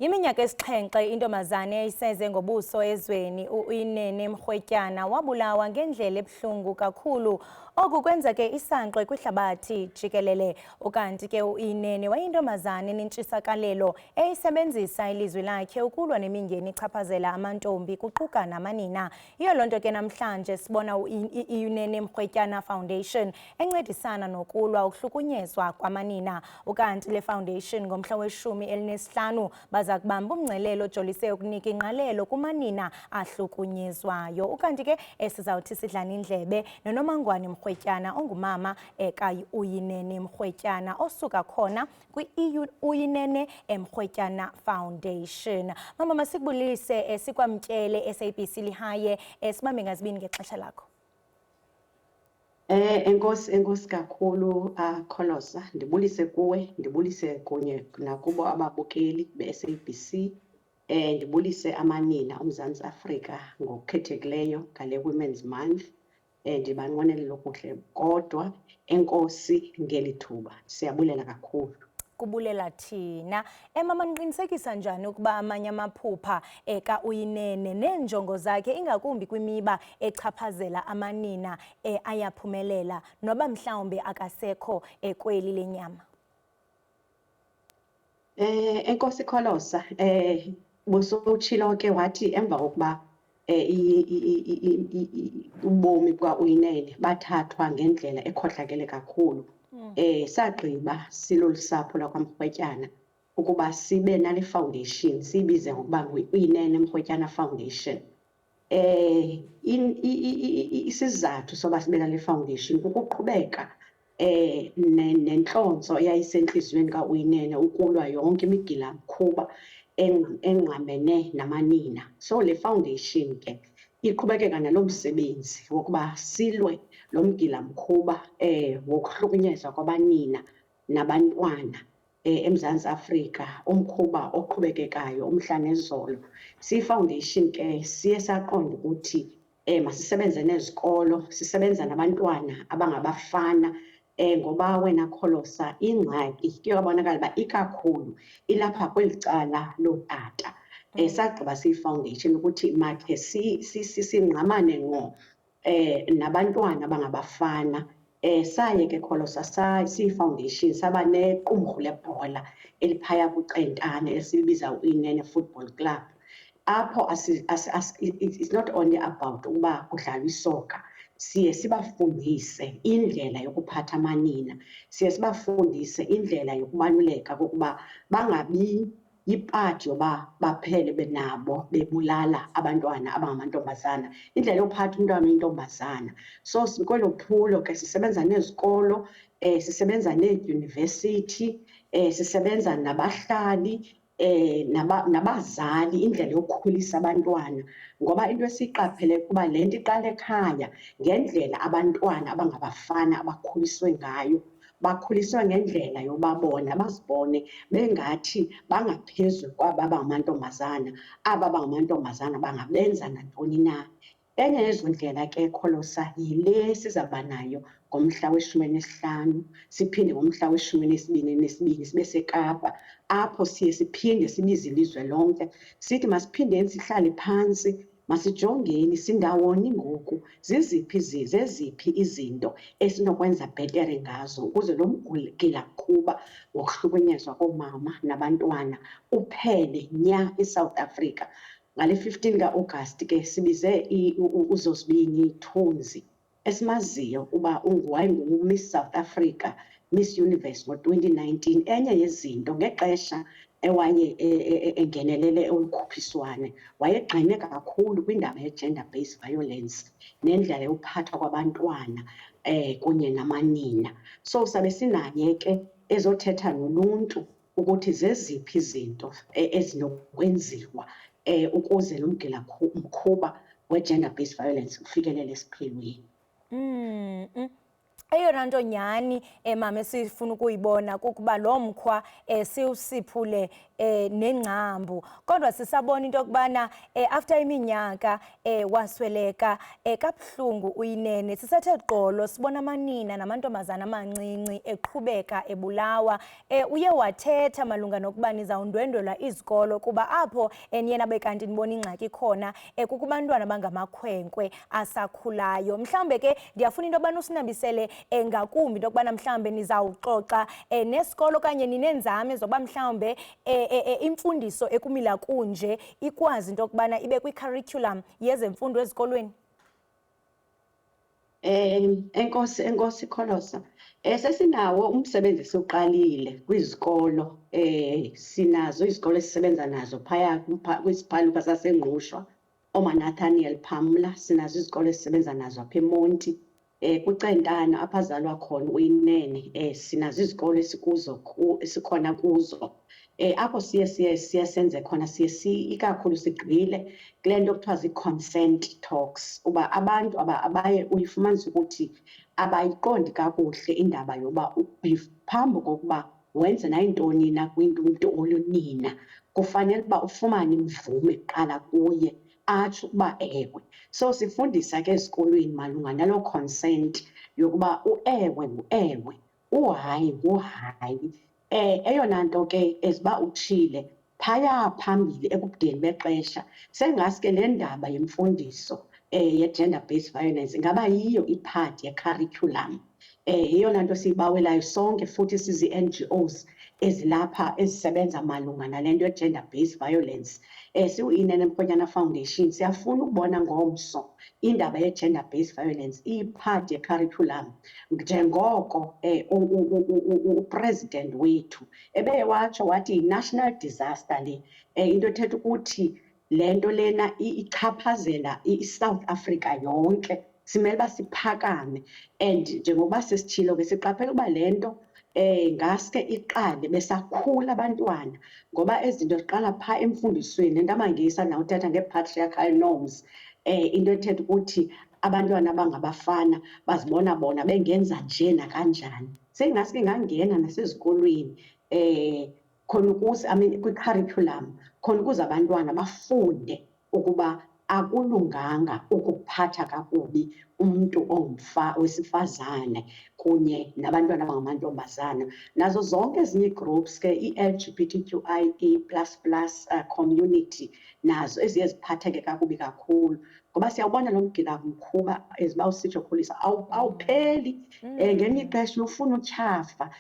Yiminyaka esixhenxe intombazane eyayiseze ngobuso ezweni uInene Mrwetyana wabulawa ngendlela ebuhlungu kakhulu. Oku kwenzeke isankxwe kwihlabathi jikelele. Ukanti ke uInene wayintombazane nentshisakalelo eyisebenzisa ilizwi lakhe ukulwa nemingeni ichaphazela amantombi kuquka namanina. Yiyo loo nto ke namhlanje sibona uInene Mrwetyana Foundation encedisana nokulwa ukuhlukunyezwa kwamanina. Ukanti le foundation ngomhla we-15 baza kubamba umngcelelo ojolise ukunika ingqalelo kumanina ahlukunyezwayo. Ukanti ke sizawuthi sidlane indlebe noNomangwane Mrwetyana ongumama uInene Mrwetyana osuka khona kwi-uInene Mrwetyana Foundation. Mama masikubulise sikwamtyele SABC lihaye sibambe ngazibini ngexesha lakho. Enkosi kakhulu Kholosa, ndibulise kuwe, ndibulise kunye nakubo ababukeli be-SABC, ndibulise amanina uMzantsi Afrika ngokukhethekileyo ngale Women's Month. Ndibanqwenelela okuhle kodwa enkosi ngeli thuba, siyabulela kakhulu. Kubulela thina. Mama niqinisekisa njani ukuba amanye amaphupha uInene neenjongo zakhe ingakumbi kwimiba echaphazela amanina ayaphumelela noba mhlawumbe akasekho kweli lenyama? Enkosi Kholosa, busutshilo ke wathi emva kokuba ubomi bukaUInene bathathwa ngendlela ekhohlakele kakhulu. Sagqiba silulusapho lakwaMrwetyana ukuba sibe nale foundation siyibize ngokuba nguInene Mrwetyana Foundation. Isizathu soba sibe nale foundation kukuqhubeka nentlonzo eyayisentliziyweni kaUInene ukulwa yonke imigilamkhuba engqamene namanina. So le foundation ke iqhubekeka nalo msebenzi wokuba silwe lo mgilamkhuba wokuhlukunyezwa kwabanina nabantwana eMzantsi Afrika, umkhuba oqhubekekayo umhla nezolo. Siyi-foundation ke siye saqonda ukuthi masisebenze nezikolo, sisebenza nabantwana abangabafana ngoba wena Kholosa ingxaki kuyabonakala uba ikakhulu ilapha kweli cala lootata. Sagqiba siyi-foundation ukuthi makhe singqamane ngqo nabantwana abangabafana. Saye ke Kholosa siyi-foundation saba nequmrhu lebhola eliphaya kuCentane esilibiza uInene Football Club. Apho it's not only about ukuba kudlalwa isoka, siye sibafundise indlela yokuphatha amanina, siye sibafundise indlela yokubaluleka kokuba bangabi yipati yoba baphele benabo bebulala abantwana abangamantombazana, indlela yokuphatha umntwana oyintombazana. So kwelo phulo ke sisebenza nezikolo, sisebenza needyunivesithi, sisebenza nabahlali nabazali, indlela yokukhulisa abantwana, ngoba into esiyiqaphele kuba le nto iqala ekhaya ngendlela abantwana abangabafana abakhuliswe ngayo. Bakhuliswa ngendlela yoba bona bazibone bengathi bangaphezulu kwaba abangamantombazana, aba bangamantombazana bangabenza nantoni na. Enye yezo ndlela ke Kholosa yile sizawuba nayo ngomhla we-15, siphinde ngomhla we-22 sibe seKapa, apho siye siphinde sibize ilizwe lonke sithi masiphindeni sihlale phantsi, masijongeni sindawoni ngoku, zeziphi izinto esinokwenza bhetere ngazo ukuze lo mgilamkhuba wokuhlukunyezwa koomama nabantwana uphele nya eSouth Africa. Ngale 15 ka-Agasti ke sibize uZosibini Thunzi esimaziyo ukuba wayengu-Miss South Africa, Miss Universe ngo-2019. Enye yezinto ngexesha ewaye engenelele olukhuphiswane wayegxile kakhulu kwindaba ye-gender based violence nendlela yokuphathwa kwabantwana kunye namanina. So sabe sinaye ke ezothetha noluntu ukuthi zeziphi izinto ezinokwenziwa ukuze lo mgilamkhuba we-gender based violence ufikelele esiphelweni. Eyona nto nyhani mama esifuna ukuyibona kukuba lo mkhwa siwusiphule nengcambu. Kodwa sisabona into yokubana after iminyaka wasweleka kabuhlungu uYinene. Sisathe gqolo sibona amanina namantombazana amancinci eqhubeka ebulawa. Uye wathetha malunga nokuba nizawundwendwela izikolo kuba apho niyena bekanti nibona ingxaki khona kukubantwana bangamakhwenkwe asakhulayo. Mhlawumbe ke ndiyafuna into yobana usinabisele ngakumbi into yokubana mhlawumbe nizawuxoxa nesikolo kanye ninenzame zokuba mhlawumbe imfundiso ekumila kunje ikwazi into yokubana ibe kwi-curriculum yezemfundo ezikolweni. Enkosi Kholosa. Sesinawo umsebenzi esiwuqalile kwizikolo. Sinazo izikolo esisebenza nazo phaya kwisiphaluka saseNgqushwa, omaNathaniel Phamla. Sinazo izikolo esisebenza nazo apha eMonti, kuCentana apha azalwa khona uYinene. Sinazo izikolo esikhona kuzo. Apho siye senze khona ikakhulu sigqile kule nto kuthiwa zii-consent talks, uba abantu abaye uyifumanisa ukuthi abayiqondi kakuhle indaba yoba phambi kokuba wenze nayintoni na umntu olunina kufanele uba ufumane imvume kuqala kuye atsho ukuba ewe. So sifundisa ke esikolweni malunga naloo consent yokuba uewe nguewe, uhayi nguhayi. Eyona nto ke eziba utshile phaya phambili ekubudeni bexesha sengaske le ndaba yemfundiso ye-gender based violence ingaba yiyo iphathi ye-curriculum. Yeyona nto siyibawelayo sonke futhi sizi-NGOs ezilapha ezisebenza malunga nale nto ye-gender based violence. Siyi-Inene Mrwetyana Foundation siyafuna ukubona ngomso indaba ye-gender based violence iyiphathi ye-curriculum, njengoko upresident wethu ebewatsho wathi yi-national disaster le. Into ethetha ukuthi le nto lena ichaphazela iSouth Africa yonke, simele uba siphakame. And njengoba sesitshilo ke siqaphela uba le nto ngaske iqale besakhula abantwana, ngoba ezinto ziqala phaa emfundisweni. Le nto amaNgesi nawuthetha ngee-patriarchal norms, into ethetha ukuthi abantwana abangabafana bazibona bona bengenza nje nakanjani. Seyingaske ingangena nasezikolweni khona ukuze kwi-curriculum khona ukuze abantwana bafunde ukuba akulunganga ukuphatha kakubi umuntu wesifazane kunye nabantwana abangamantombazana. Nazo zonke ezinye ii-groups ke i-LGBTQIA++ community nazo eziye ziphatheke kakubi kakhulu, ngoba siyawubona lo mgilamkhuba eziba usitsho Khulisa awupheli. Ngelinye ixesha ufuna utyhafa,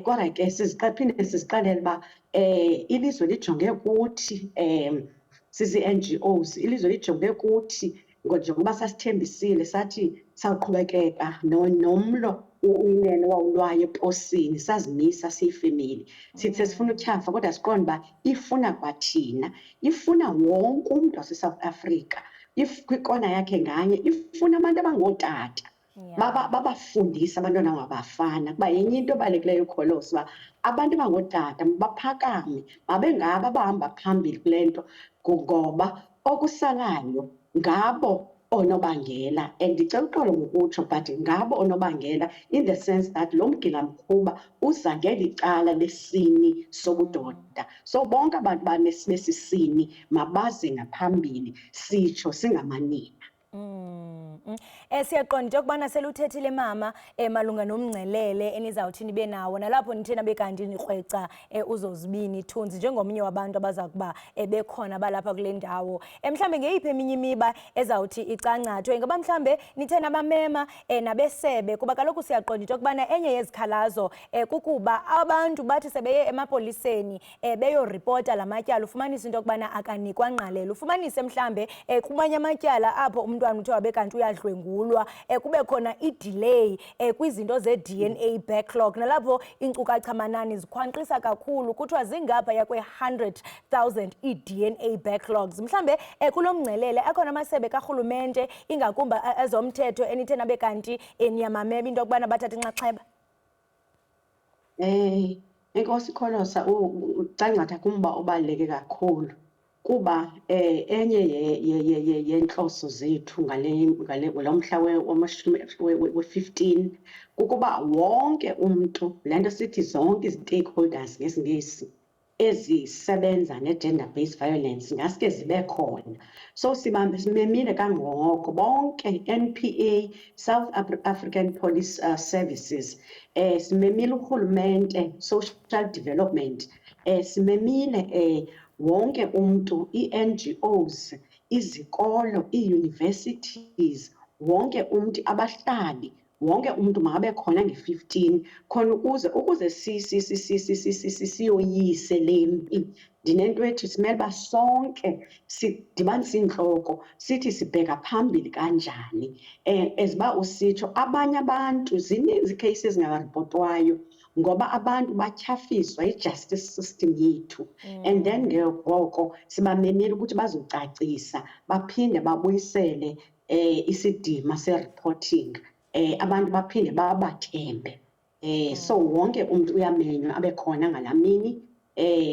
kodwa ke phinde sizixelele uba ilizwe lijonge kuthi, sizi-NGOs, ilizwe lijonge kuthi njengoba sasithembisile sathi sawuqhubekeka nomlo uYinene wawulwayo eposini, sazimisa siyifemeli. Sithi sesifuna utyhafa kodwa siqonda uba ifuna kwathina, ifuna wonke umntu waseSouth Africa, kwikona yakhe nganye, ifuna abantu abangootata babafundise abantwana abangabafana. Kuba yenye into ebalulekileyo Kholosa uba abantu abangootata baphakame, babe ngabo abahamba phambili kule nto, ngoba okusalayo ngabo oonobangela. And ndicela uxolo ngokutsho but ngabo oonobangela in the sense that lo mgilamkhuba uza ngeli cala lesini sobudoda. So bonke abantu besisini mabaze ngaphambili sitsho singamanina. Siyaqonda into yokubana seluthethile mama malunga nomngcelele enizawuthi nibe nawo, nalapho nithena bekanti nikrweca uzozibini ithunzi njengomnye wabantu abaza kuba bekhona balapha kule ndawo. Mhlawumbe ngeyiphi eminye imiba ezawuthi icangcathwe, ingaba mhlawumbe nithena bamema nabesebe, kuba kaloku siyaqonda into yokubana enye yezikhalazo kukuba abantu bathi sebeye emapoliseni beyoripota la matyala, ufumanise into yokubana akanikwa ngqalelo. Ufumanise mhlawumbe kumanye amatyala apho umntwana uthe wabe kanti uyadlwengulwa kube khona i-delay kwizinto ze-DNA backlog, nalapho iinkcukacha manani zikhwanqisa kakhulu, kuthiwa zingaphaya kwe-100,000 ii-DNA backlogs. Mhlawumbe kulo mngcelele akhona amasebe karhulumente ingakumbi ezomthetho enithena bekanti niyamameba into yokubana bathathe inxaxheba? Enkosi Kholosa, ucangcatha kumba obaluleke kakhulu, kuba enye yenhloso zethu ngalo mhla we-15 kukuba wonke umntu, le nto sithi zonke izi-stakeholders ngesingesi, ezisebenza ne-gender based violence ngaske zibe khona. So simemile kangoko bonke NPA, South African Police Services, simemile urhulumente, social development, simemile wonke umuntu, i-NGOs, izikolo, ii-universities, wonke umuntu, abahlali, wonke umuntu makabe khona nge-15 khona ukuze siyoyise le mpi. Ndinento ethi simele uba sonke sidibanise iintloko sithi sibheka phambili kanjani. As uba usitsho, abanye abantu zininzi iikheyisi ezingaripotwayo ngoba abantu batyhafiswa yi-justice system yethu. And then ngoko sibamemile ukuthi bazocacisa baphinde babuyisele isidima se-reporting. Abantu baphinde babathembe. So wonke umuntu uyamenywa abe khona ngalamini.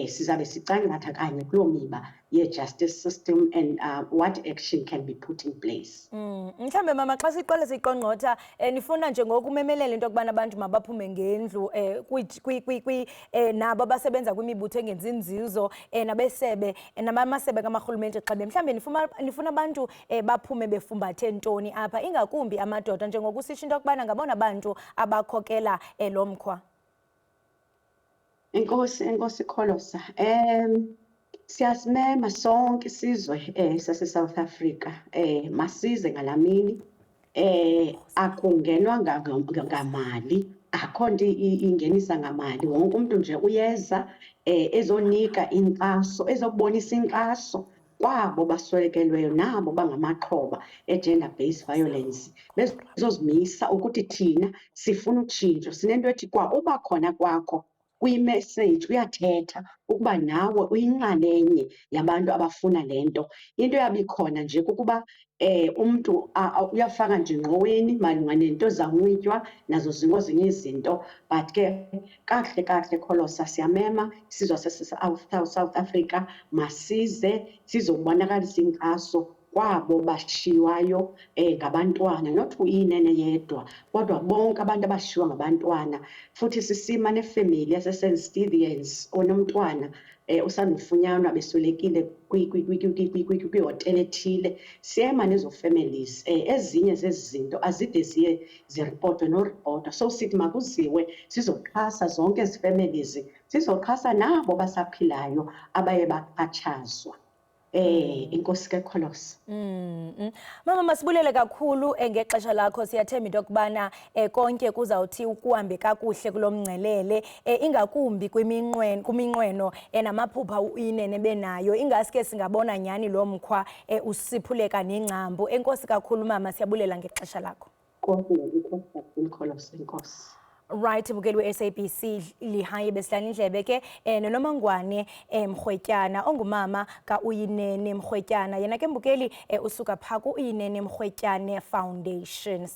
Sizabe sicangatha kanye kuloo miba ye-justice system and what action can be put in place. Mhlambe mama xa siqale siqongqotha nifuna nje ngokumemelela into yokubana abantu mabaphume ngendlu nabo abasebenza kwimibutho engenzi inzuzo nabesebe namasebe kamarhulumente xabe. Mhlambe nifuna abantu baphume befumbathe ntoni apha ingakumbi amadoda njengokusitsho into yokubana ngabona abantu abakhokela lo mkhwa. Enkosi Kholosa. Siyasimema sonke isizwe sase-South Africa masize ngalamini. Akungenwa ngamali, akho nto ingenisa ngamali. Wonke umuntu nje uyeza ezonika inkxaso, ezobonisa inkxaso kwabo baswelekelweyo nabo bangamaxhoba e-gender based violence. Bezozimisa ukuthi thina sifuna utshintsho. Sinento ethi kwa uba khona kwakho kwi-message uyathetha ukuba nawe uyinxalenye yabantu abafuna lento. Into yabikhona nje kukuba umuntu uyafaka nje ngqoweni malunga nento zanxitywa nazo zinye izinto. But ke kahle Kholosa siyamema isizwe South Africa masize sizobonakalisa inkxaso kwabo bashiywayo ngabantwana, not uyinene yedwa kodwa bonke abantu abashiywa ngabantwana. Futhi sisima nefamily yase-St. Stephen's onomntwana usandufunyanwa beswelekile kwihotele ethile. Siyema nezo families. Ezinye zezi zinto azide ziye ziripotwe noripotwa. So sithi makuziwe sizoxhasa zonke ezi families, sizoxhasa nabo basaphilayo abaye baxhatshazwa. Inkosi ke Kholosa. Mama masibulele kakhulu ngexesha lakho. Siyathemba into yokubana konke kuzawuthi ukuhambe kakuhle kulomngcelele ingakumbi kuminqweno namaphupha uInene benayo ingaske singabona nyani lo mkhwa usiphuleka nengcambu. Enkosi kakhulu mama, siyabulela ngexesha lakho. Kholosa, inkosi. Right, bukeli we-SABC lihaye besihlala indlebe ke noNomangwane Mrhwetyana ongumama kaUyinene Mrhwetyana. Yena ke mbukeli usuka pha kuUyinene Mrhwetyana Foundation.